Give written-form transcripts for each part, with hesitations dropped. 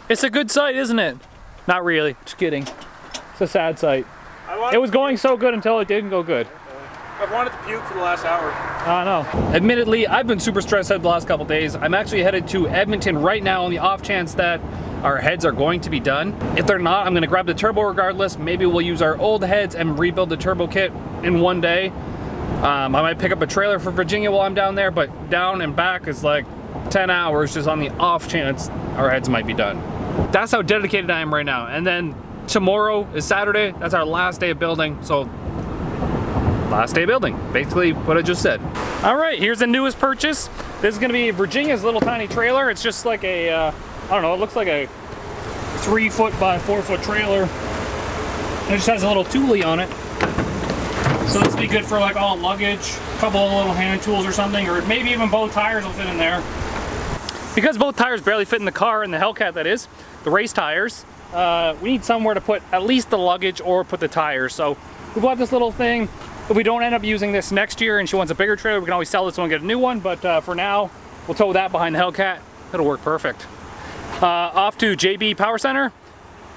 It's a good sight, isn't it? Not really, just kidding. It's a sad sight. It was going so good until it didn't go good. I've wanted to puke for the last hour. I know. Admittedly, I've been super stressed out the last couple days. I'm actually headed to Edmonton right now on the off chance that our heads are going to be done. If they're not, I'm gonna grab the turbo regardless. Maybe we'll use our old heads and rebuild the turbo kit in one day. I might pick up a trailer for Virginia while I'm down there, but down and back is like 10 hours just on the off chance our heads might be done. That's how dedicated I am right now. And then tomorrow is Saturday. That's our last day of building. So last day of building, basically what I just said. All right, here's the newest purchase. This is gonna be Virginia's little tiny trailer. It's just like a, I don't know, it looks like a 3 foot by 4 foot trailer. It just has a little toolie on it. So this will be good for like all luggage, a couple of little hand tools or something, or maybe even both tires will fit in there. Because both tires barely fit in the car, in the Hellcat that is, the race tires, we need somewhere to put at least the luggage or put the tires. So we bought this little thing. If we don't end up using this next year and she wants a bigger trailer, we can always sell this one and get a new one. But for now, we'll tow that behind the Hellcat. It'll work perfect. Off to JB Power Center,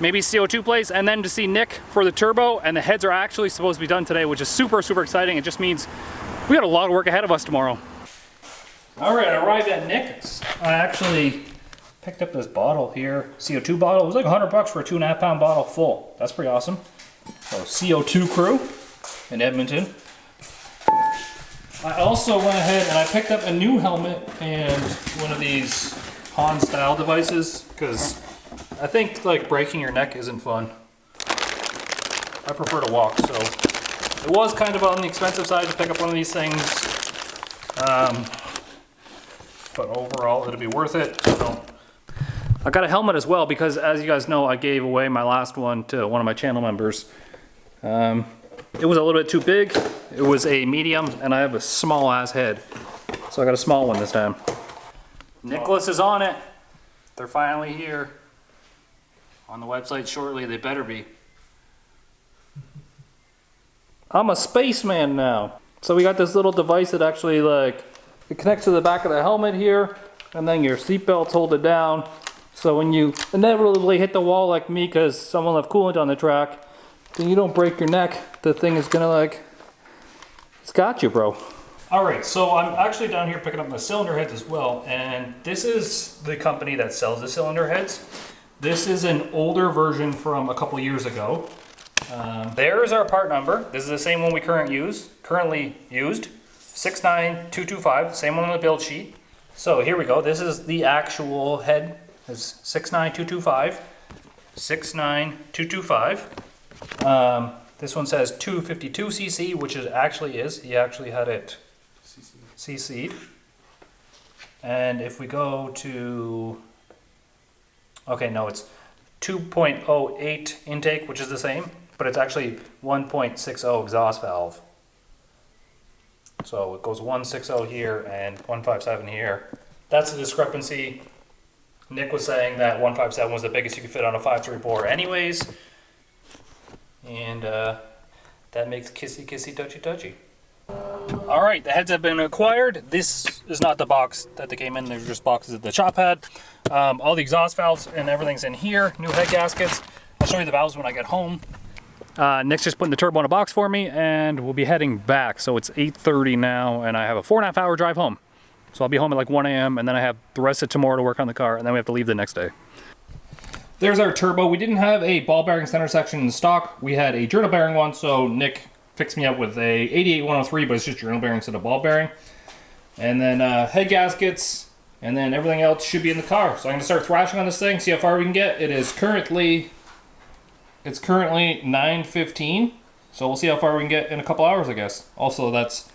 maybe CO2 place, and then to see Nick for the turbo. And the heads are actually supposed to be done today, which is super, super exciting. It just means we got a lot of work ahead of us tomorrow. All right, I arrived at Nick's. I actually picked up this bottle here, CO2 bottle. It was like $100 for a 2.5 pound bottle full. That's pretty awesome. So CO2 crew in Edmonton. I also went ahead and I picked up a new helmet and one of these Han style devices because I think like breaking your neck isn't fun. I prefer to walk, so it was kind of on the expensive side to pick up one of these things. But overall, it'll be worth it. So, I got a helmet as well because, as you guys know, I gave away my last one to one of my channel members. It was a little bit too big. It was a medium, and I have a small ass head. So I got a small one this time. Nicholas is on it. They're finally here. On the website shortly, they better be. I'm a spaceman now. So we got this little device that actually like, it connects to the back of the helmet here, and then your seatbelts hold it down. So when you inevitably hit the wall like me because someone left coolant on the track, then you don't break your neck. The thing is gonna like, it's got you, bro. All right, so I'm actually down here picking up my cylinder heads as well, and this is the company that sells the cylinder heads. This is an older version from a couple years ago. There's our part number. This is the same one we currently used. 69225, same one on the build sheet. So here we go. This is the actual head. It's 69225. 69225. This one says 252 cc, which it actually is. He actually had it CC'd. And if we go to, okay, no, it's 2.08 intake, which is the same, but it's actually 1.60 exhaust valve. So it goes 160 here and 157 here. That's the discrepancy. Nick was saying that 157 was the biggest you could fit on a 5.3 bore anyways. And that makes kissy kissy touchy touchy. All right, the heads have been acquired. This is not the box that they came in. They're just boxes that the shop had. All the exhaust valves and everything's in here. New head gaskets. I'll show you the valves when I get home. Nick's just putting the turbo in a box for me and we'll be heading back. So it's 8:30 now and I have a 4.5 hour drive home. So I'll be home at like 1 a.m. and then I have the rest of tomorrow to work on the car and then we have to leave the next day. There's our turbo. We didn't have a ball bearing center section in stock. We had a journal bearing one, so Nick fixed me up with a 88103, but it's just journal bearing instead of ball bearing. And then head gaskets, and then everything else should be in the car. So I'm gonna start thrashing on this thing, see how far we can get. It's currently 9:15, so we'll see how far we can get in a couple hours, I guess. Also, that's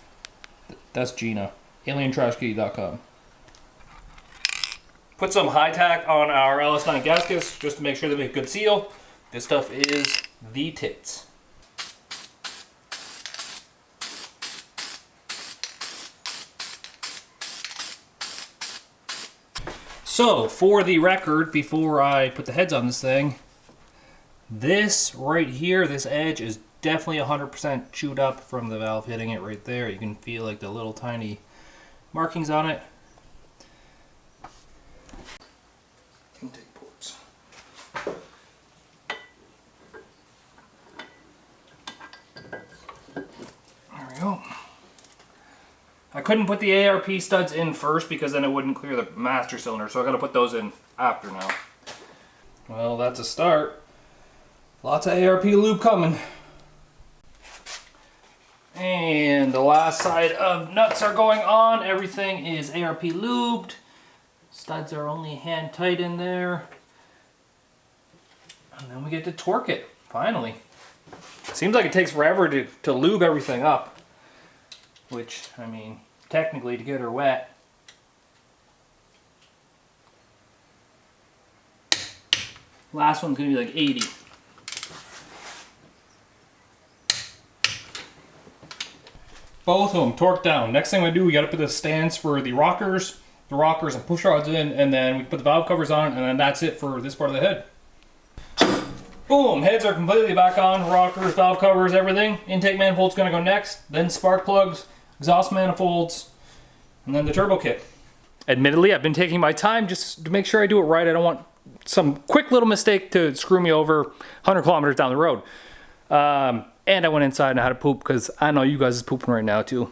Gina, alientrashkitty.com. Put some high tack on our LS9 gaskets just to make sure they make good seal. This stuff is the tits. So, for the record, before I put the heads on this thing, this right here, this edge is definitely 100% chewed up from the valve hitting it right there. You can feel like the little tiny markings on it. Intake ports. couldn't put the ARP studs in first because then it wouldn't clear the master cylinder, so I gotta put those in after now. Well, that's a start. Lots of ARP lube coming. And the last side of nuts are going on. Everything is ARP lubed. Studs are only hand tight in there. And then we get to torque it, finally. Seems like it takes forever to lube everything up. Which, I mean, technically to get her wet. Last one's gonna be like 80. Both of them torqued down. Next thing we do, we gotta put the stands for the rockers and push rods in, and then we put the valve covers on, and then that's it for this part of the head. Boom, heads are completely back on, rockers, valve covers, everything. Intake manifold's gonna go next, then spark plugs, exhaust manifolds, and then the turbo kit. Admittedly, I've been taking my time just to make sure I do it right. I don't want some quick little mistake to screw me over 100 kilometers down the road. And I went inside and I had to poop because I know you guys is pooping right now too.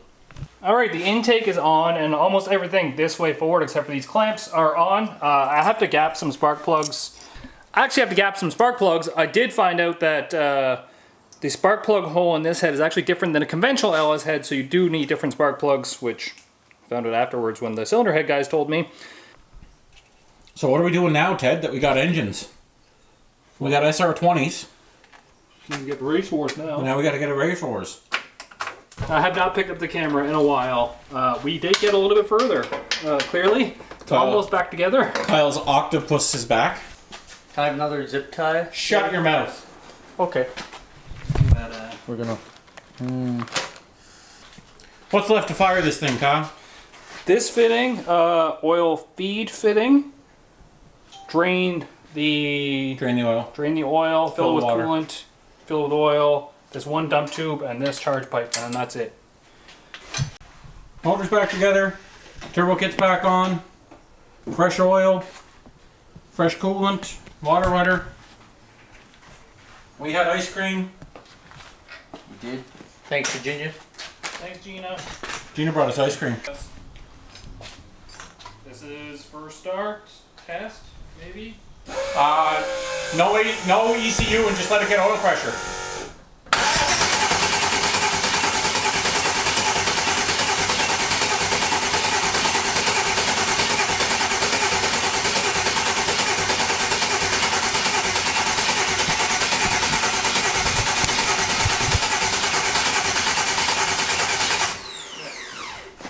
All right, the intake is on and almost everything this way forward except for these clamps are on. I have to gap some spark plugs. I actually have to gap some spark plugs. I did find out that the spark plug hole in this head is actually different than a conventional LS head, so you do need different spark plugs, which I found out afterwards when the cylinder head guys told me. So what are we doing now, Ted, that we got engines? We got SR20s. You can get race wars now. Now we got to get a race horse. I have not picked up the camera in a while. We did get a little bit further, clearly. It's almost back together. Kyle's octopus is back. Can I have another zip tie? Shut your mouth. Okay. We're gonna... What's left to fire this thing, Kyle? This fitting, oil feed fitting. Drain the oil. Drain the oil, fill with water. coolant, fill with oil. This one dump tube and this charge pipe, and that's it. Motor's back together. Turbo kit's back on. Fresh oil. Fresh coolant. Water rudder. We had ice cream. You did. Thanks, Virginia. Thanks, Gina. Gina brought us ice cream. This is first start, test, maybe? No ECU and just let it get oil pressure.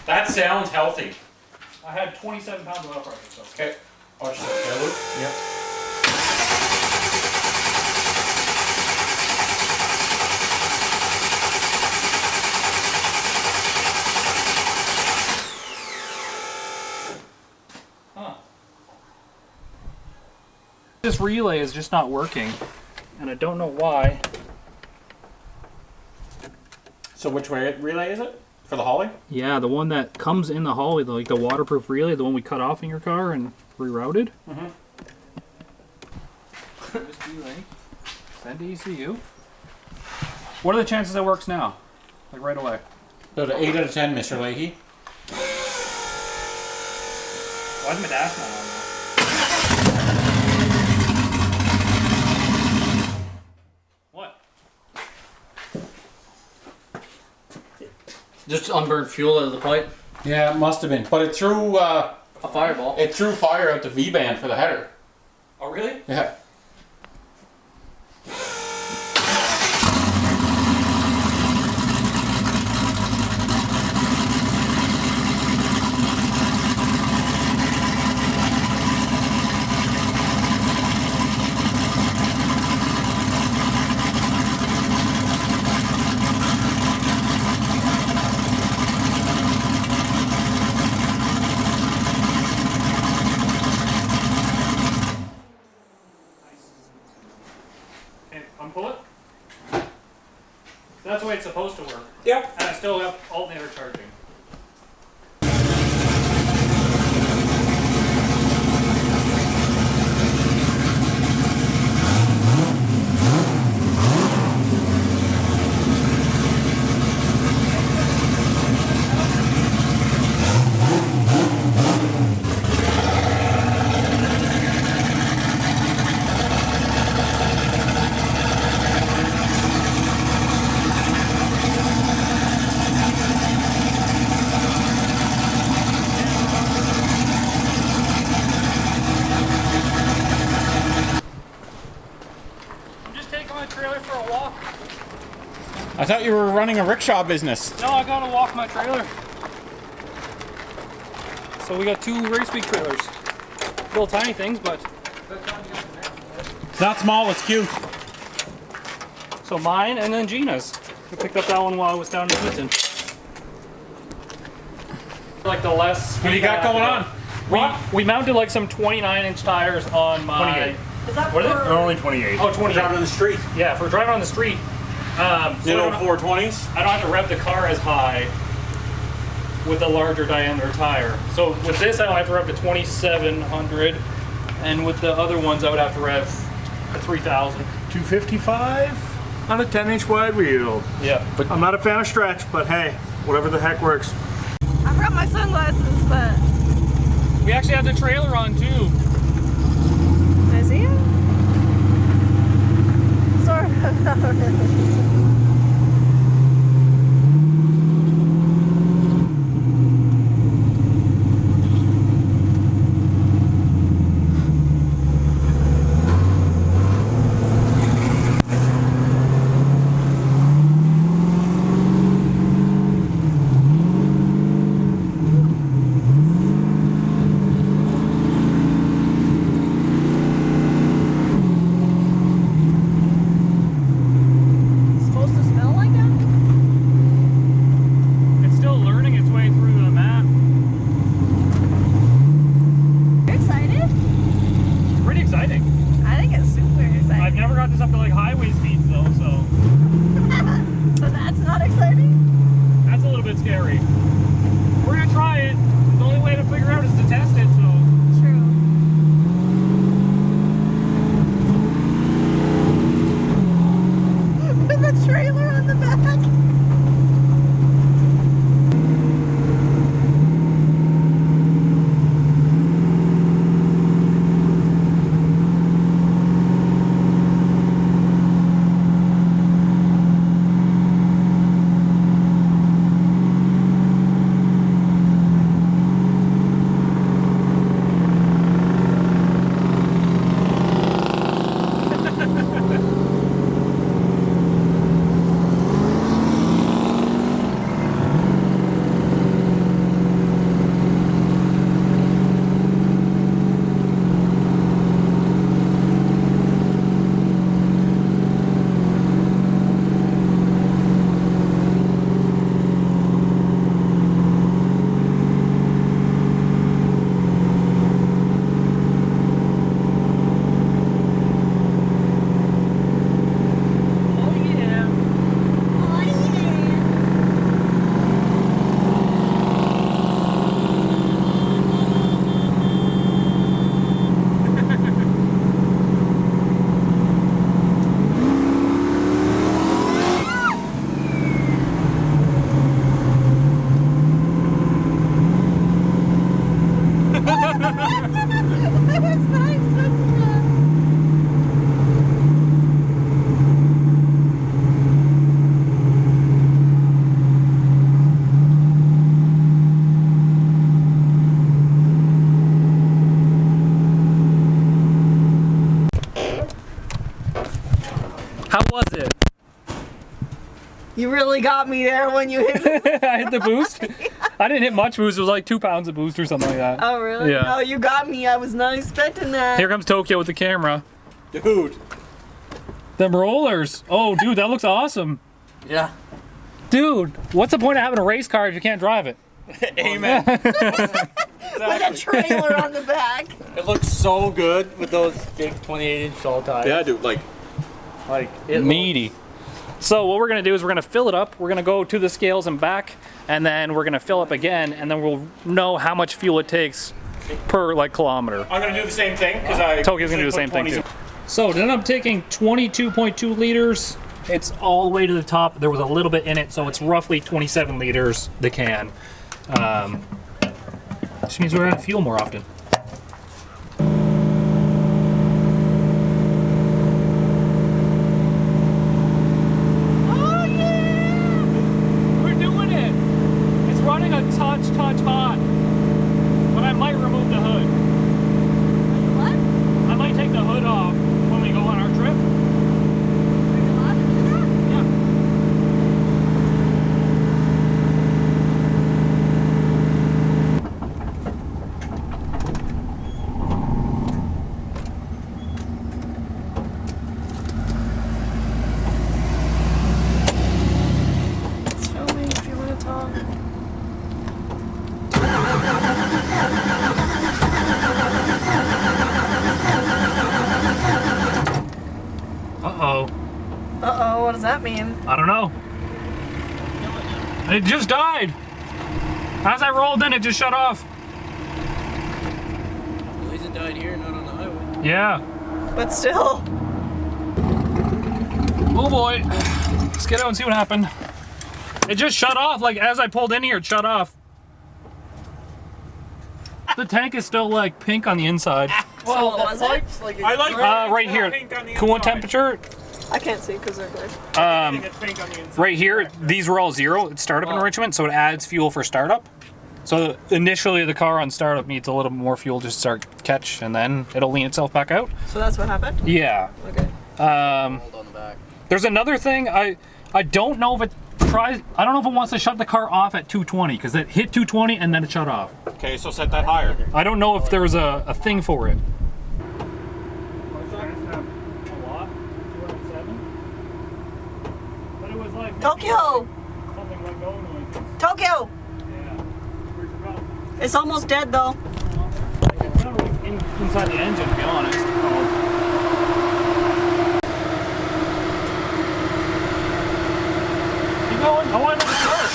That sounds healthy. I had 27 pounds of oil pressure, so. Okay. Watch that. Yep. Huh. This relay is just not working, and I don't know why. So which way relay is it? For the hauling? Yeah, the one that comes in the hallway, like the waterproof relay, the one we cut off in your car and rerouted. Mm-hmm. Just be like, send to ECU. What are the chances it works now? Like right away? So the 8 out of 10, Mr. Leahy. Why is my dash not on now? What? Just unburned fuel out of the pipe. Yeah, it must have been. But it threw A fireball. it threw fire out the V-band for the header. Oh, really? Yeah. Okay, unpull it. That's the way it's supposed to work. Yep. And I still have alternator charging. I thought you were running a rickshaw business. No, I gotta walk my trailer. So we got 2 race week trailers. Little tiny things, but It's not small, it's cute. so mine and then Gina's. I picked up that one while I was down in Edmonton. Like the less. What do you got going on? We mounted like some 29-inch tires on my. 28. Is that What is it? for- They're only 28. Oh, 28. Driving on the street. Yeah, for driving on the street. So I Little don't- 420s. I don't have to rev the car as high with a larger diameter tire. So with this, I don't have to rev to 2,700, and with the other ones, I would have to rev to 3,000. 255 on a 10-inch wide wheel. Yeah. But I'm not a fan of stretch, but hey, whatever the heck works. I forgot my sunglasses, but We actually have the trailer on too. can I see it? Sort of, not really. It's supposed to smell like that? It's still learning its way through the map. You're excited? Pretty exciting. I think it's super I've exciting. never got this up to like highway speeds though, so So that's not exciting? that's a little bit scary. We're gonna try it. The only way to figure out is to test it, so. True. With the trailer on the back. That was nice. That's fun. How was it? You really got me there when you hit me. I hit the boost. I didn't hit much boost. It was like 2 pounds of boost or something like that. Oh, really? Yeah. No, you got me. I was not expecting that. Here comes Tokyo with the camera. Dude. Them rollers. Oh, dude, that looks awesome. Yeah. Dude, what's the point of having a race car if you can't drive it? Amen. With a trailer on the back. It looks so good with those big 28-inch tall tires. Yeah, dude, like, It Meaty. So what we're gonna do is we're gonna fill it up. We're gonna go to the scales and back, and then we're gonna fill up again, and then we'll know how much fuel it takes per like kilometer. I'm gonna do the same thing because I. Tokyo's gonna do the same thing too. So it ended up taking 22.2 liters. It's all the way to the top. There was a little bit in it, so it's roughly 27 liters, the can. Which means we're out of fuel more often. Oh, yeah! We're doing it! It's running a touch hot. But I might remove the hood. What? I might take the hood off when we go on our trip. Are you allowed to do that? Yeah. does that mean? I don't know. It just died. As I rolled in, it just shut off. At least it died here, not on the highway. Yeah. But still. Oh boy. Let's get out and see what happened. It just shut off, like as I pulled in here, it shut off. The tank is still like pink on the inside. Well, was it? I like Right here, pink on the coolant inside. temperature. I can't see because they're good. I think it's pink on the inside. Right here, these were all 0. It's startup enrichment, so it adds fuel for startup. So initially, the car on startup needs a little more fuel just to start catch, and then it'll lean itself back out. So that's what happened? Yeah. Okay. Hold on the back. There's another thing. I don't know if it tries. I don't know if it wants to shut the car off at 220 because it hit 220 and then it shut off. Okay, so set that higher. I don't know if there's a thing for it. Tokyo! Tokyo! It's almost dead though. Inside the engine, to be honest. Keep going. I want to know the start.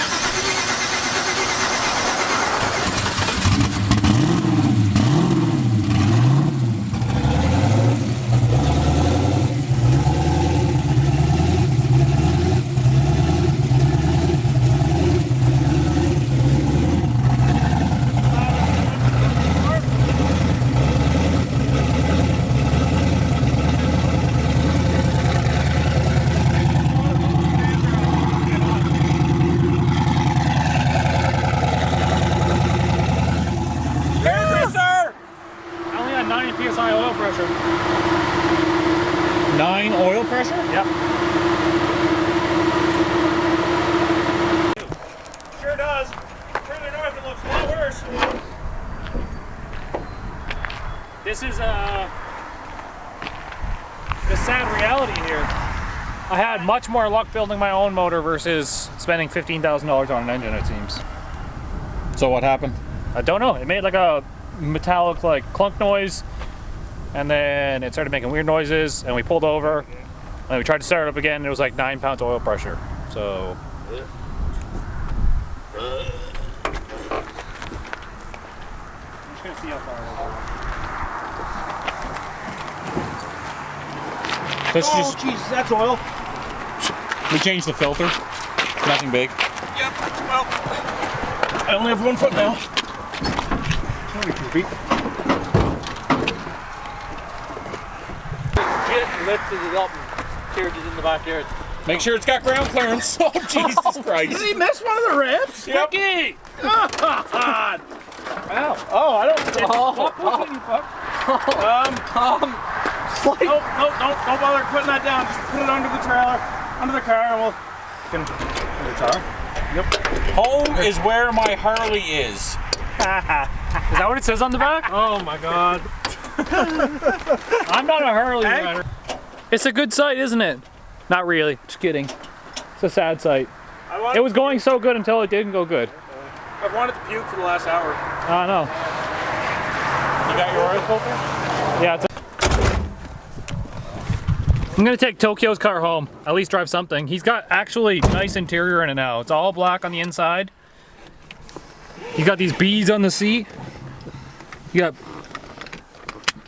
I only had 9 psi oil pressure. 9 oil pressure? Yep. Sure does. Further north it looks a lot worse. This is the sad reality here. I had much more luck building my own motor versus spending $15,000 on an engine, it seems. So what happened? I don't know. It made like a metallic like clunk noise, and then it started making weird noises, and we pulled over, and we tried to start it up again, and it was like 9 pounds oil pressure. So I'm just gonna see how far it is. This just Jesus, that's oil. we changed the filter. Nothing big. Yep, well, I only have 1 foot now. Get it, lifted it up and carried it in the backyard. Make sure it's got ground clearance. Oh Jesus Christ! Did he miss one of the ribs? Yep. God. Ow. Oh, I don't. Don't bother putting that down. Just put it under the trailer, under the car, and we'll. Home is where my Harley is. Is that what it says on the back? Oh my God. I'm not a Harley rider. It's a good sight, isn't it? Not really. Just kidding. It's a sad sight. It was going so good until it didn't go good. I've wanted to puke for the last hour. I know. You got your oil filter? Yeah. I'm gonna take Tokyo's car home. At least drive something. He's got actually nice interior in it now. It's all black on the inside. You got these beads on the seat. You got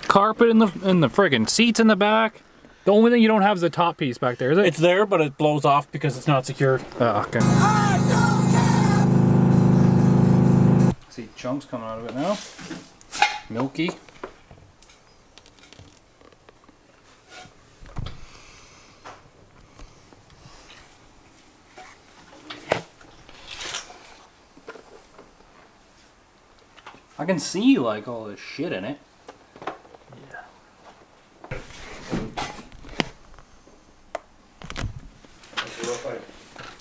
carpet in the friggin' seats in the back. The only thing you don't have is the top piece back there, is it? It's there, but it blows off because it's not secured. Oh, okay. See chunks coming out of it now. Milky. I can see like all this shit in it.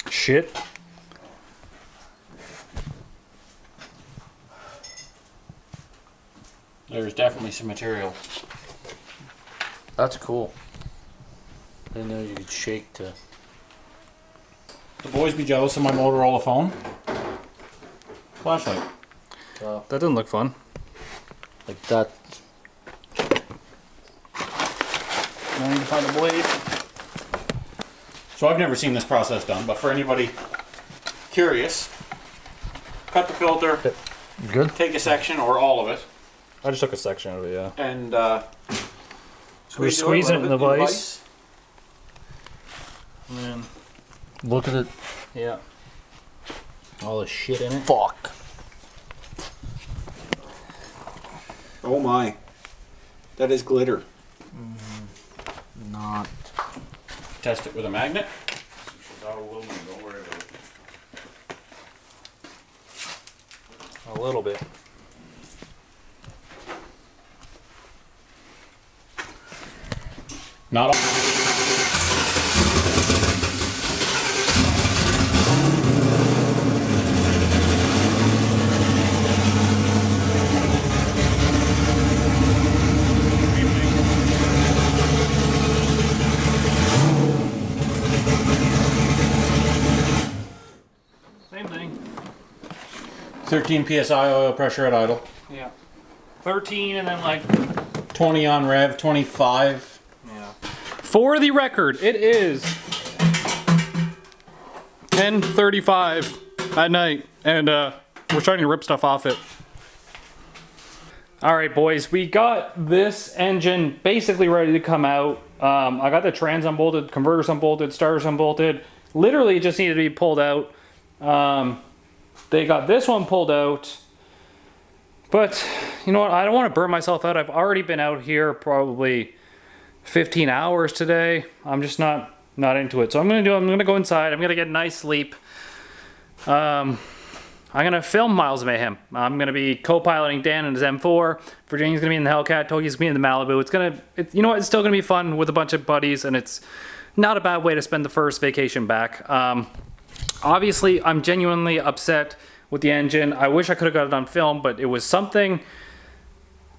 Shit. There's definitely some material. That's cool. I didn't know you could shake to. The boys be jealous of my Motorola phone. Flashlight. That doesn't look fun. Like that. Now you can find a blade. So I've never seen this process done, but for anybody curious, cut the filter, Good. take a section or all of it, I just took a section of it, yeah. and So we're squeezing it in the vise. And then look at it. Yeah. All the shit in it. Fuck. Oh my. That is glitter. Not. Test it with a magnet. A little bit. Not all. Same thing. 13 psi oil pressure at idle. Yeah. 13 and then like 20 on rev, 25. For the record, it is 10:35 at night, and we're starting to rip stuff off it. All right, boys, we got this engine basically ready to come out. I got the trans unbolted, converters unbolted, starters unbolted. Literally, it just needed to be pulled out. They got this one pulled out. But, you know what? I don't want to burn myself out. I've already been out here probably 15 hours today. I'm just not into it. So I'm gonna go inside. I'm gonna get a nice sleep. I'm gonna film Miles Mayhem. I'm gonna be co-piloting Dan in his M4. Virginia's gonna be in the Hellcat. Toki's gonna be in the Malibu. You know what? It's still gonna be fun with a bunch of buddies, and it's not a bad way to spend the first vacation back. Obviously, I'm genuinely upset with the engine. I wish I could have got it on film, but it was something.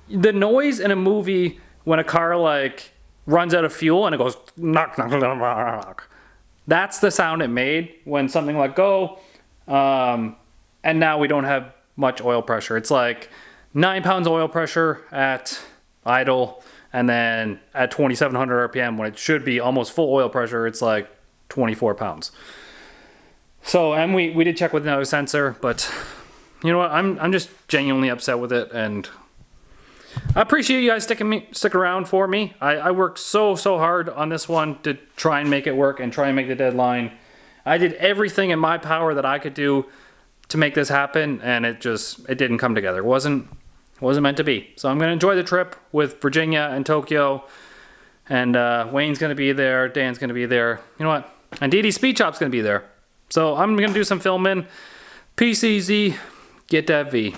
The noise in a movie when a car like runs out of fuel and it goes knock knock knock knock knock. That's the sound it made when something let go. And now we don't have much oil pressure. It's like 9 pounds oil pressure at idle, and then at 2,700 RPM when it should be almost full oil pressure, it's like 24 pounds. So, and we did check with another sensor, but you know what? I'm just genuinely upset with it, and I appreciate you guys sticking around for me. I worked so hard on this one to try and make it work and try and make the deadline. I did everything in my power that I could do to make this happen, and it didn't come together. It wasn't meant to be. So I'm gonna enjoy the trip with Virginia and Tokyo, and Wayne's gonna be there, Dan's gonna be there. You know what? And Dee Dee's Speed Shop's gonna be there. So I'm gonna do some filming. Peace easy. Get that V.